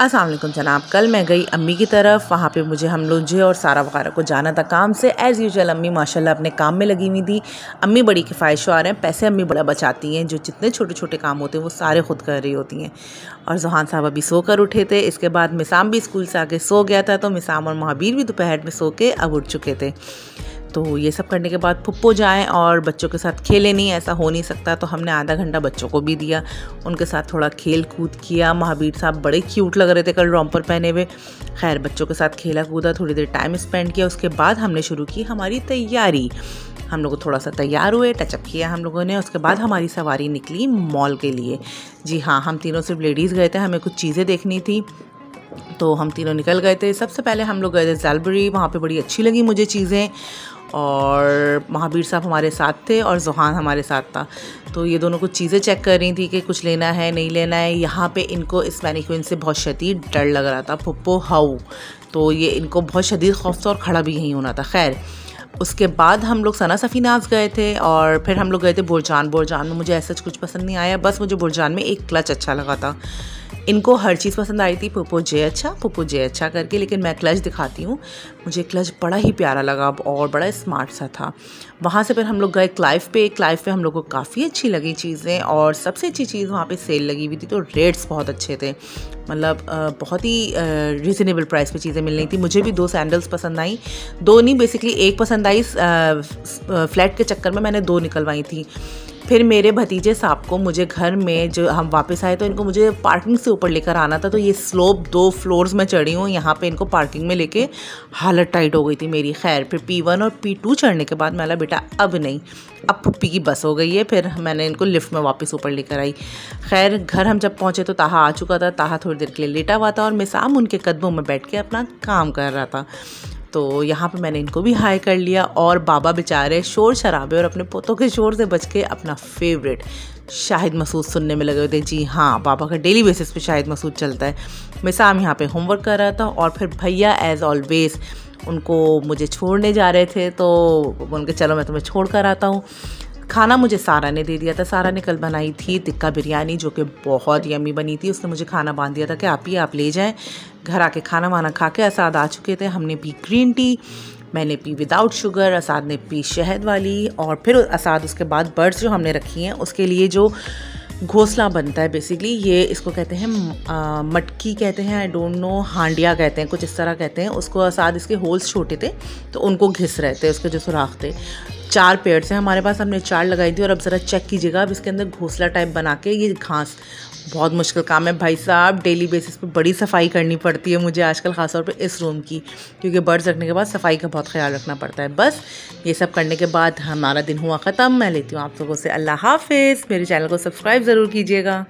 अस्सलाम वालेकुम जनाब। कल मैं गई अम्मी की तरफ, वहाँ पे हम लोग जो और सारा वगैरह को जाना था काम से। एज़ यूजुअल अम्मी माशाल्लाह अपने काम में लगी हुई थी। अम्मी बड़ी किफ़ायतशुआर हैं, पैसे अम्मी बड़ा बचाती हैं। जो जितने छोटे छोटे काम होते हैं वो सारे खुद कर रही होती हैं। और ज़ुहान साहब अभी सो कर उठे थे। इसके बाद मिसाम भी स्कूल से आके सो गया था, तो मिसाम और महाबीर भी दोपहर में सो के अब उठ चुके थे। तो ये सब करने के बाद पुप्पो जाएं और बच्चों के साथ खेले, नहीं ऐसा हो नहीं सकता। तो हमने आधा घंटा बच्चों को भी दिया, उनके साथ थोड़ा खेल कूद किया। महाबीर साहब बड़े क्यूट लग रहे थे कल रॉम्पर पहने हुए। खैर बच्चों के साथ खेला कूदा, थोड़ी देर टाइम स्पेंड किया। उसके बाद हमने शुरू की हमारी तैयारी। हम लोग थोड़ा सा तैयार हुए, टचअप किया हम लोगों ने। उसके बाद हमारी सवारी निकली मॉल के लिए। जी हाँ, हम तीनों सिर्फ लेडीज़ गए थे, हमें कुछ चीज़ें देखनी थी तो हम तीनों निकल गए थे। सबसे पहले हम लोग गए थे ज़ालबरी, वहाँ पे बड़ी अच्छी लगी मुझे चीज़ें। और महाबीर साहब हमारे साथ थे और ज़ुहान हमारे साथ था। तो ये दोनों कुछ चीज़ें चेक कर रही थी कि कुछ लेना है नहीं लेना है। यहाँ पे इनको इस मैनीक्विन से बहुत शदीद डर लग रहा था, पुप्पो हाउ। तो ये इनको बहुत शदीद खौफ था और खड़ा भी यहीं होना था। खैर उसके बाद हम लोग सना सफ़ीनाज़ गए थे और फिर हम लोग गए थे बुरजान। बुरजान में मुझे ऐसा कुछ पसंद नहीं आया, बस मुझे बुरजान में एक क्लच अच्छा लगा था। इनको हर चीज़ पसंद आई थी, पुप्पो जे अच्छा करके। लेकिन मैं क्लच दिखाती हूँ, मुझे क्लच बड़ा ही प्यारा लगा और बड़ा स्मार्ट सा था। वहाँ से फिर हम लोग गए क्लाइव पे हम लोग को काफ़ी अच्छी लगी चीज़ें। और सबसे अच्छी चीज़ वहाँ पे सेल लगी हुई थी, तो रेट्स बहुत अच्छे थे। मतलब बहुत ही रीज़नेबल प्राइस पे चीज़ें मिल रही थी। मुझे भी 2 सैंडल्स पसंद आई, 2 नहीं बेसिकली एक पसंद आई। फ्लैट के चक्कर में मैंने 2 निकलवाई थी। फिर मेरे भतीजे साहब को, मुझे घर में जो हम वापस आए तो इनको मुझे पार्किंग से ऊपर लेकर आना था। तो ये स्लोप 2 फ्लोर्स में चढ़ी हूँ, यहाँ पे इनको पार्किंग में लेके हालत टाइट हो गई थी मेरी। खैर फिर P1 और P2 चढ़ने के बाद मैंने बेटा अब नहीं, अब पुप्पी की बस हो गई है। फिर मैंने इनको लिफ्ट में वापस ऊपर लेकर आई। खैर घर हम जब पहुँचे तो ताहा आ चुका था। ताहा थोड़ी देर के लिए लेटा हुआ था और मिसाम उनके कदमों में बैठ के अपना काम कर रहा था। तो यहाँ पे मैंने इनको भी हाई कर लिया। और बाबा बेचारे शोर शराबे और अपने पोतों के शोर से बच के अपना फेवरेट शाहिद मसूद सुनने में लगे हुए थे। जी हाँ, बाबा का डेली बेसिस पे शाहिद मसूद चलता है। मिसाम यहाँ पे होमवर्क कर रहा था और फिर भैया एज़ ऑलवेज़ उनको मुझे छोड़ने जा रहे थे। तो उनके चलो मैं तुम्हें छोड़ कर आता हूँ। खाना मुझे सारा ने दे दिया था। सारा ने कल बनाई थी टिक्का बिरयानी, जो कि बहुत यम्मी बनी थी। उसने मुझे खाना बांध दिया था कि आप ले जाएं। घर आके खाना वाना खा के असाद आ चुके थे। हमने पी ग्रीन टी, मैंने पी विदाउट शुगर, असाद ने पी शहद वाली। और फिर असाद उसके बाद बर्ड्स जो हमने रखी हैं उसके लिए जो घोंसला बनता है, बेसिकली ये इसको कहते हैं मटकी कहते हैं, आई डोंट नो, हांडिया कहते हैं, कुछ इस तरह कहते हैं उसको। असाद इसके होल्स छोटे थे तो उनको घिस रहे थे, उसके जो सुराख थे। 4 पेड़ से हमारे पास, हमने 4 लगाई थी। और अब ज़रा चेक कीजिएगा, अब इसके अंदर घोंसला टाइप बना के, ये घास बहुत मुश्किल काम है भाई साहब। डेली बेसिस पे बड़ी सफाई करनी पड़ती है मुझे आजकल, ख़ासतौर पे इस रूम की, क्योंकि बर्ड्स रखने के बाद सफाई का बहुत ख्याल रखना पड़ता है। बस ये सब करने के बाद हमारा दिन हुआ ख़त्म। मैं लेती हूँ आप लोगों से अल्लाह हाफिज़। मेरे चैनल को सब्सक्राइब ज़रूर कीजिएगा।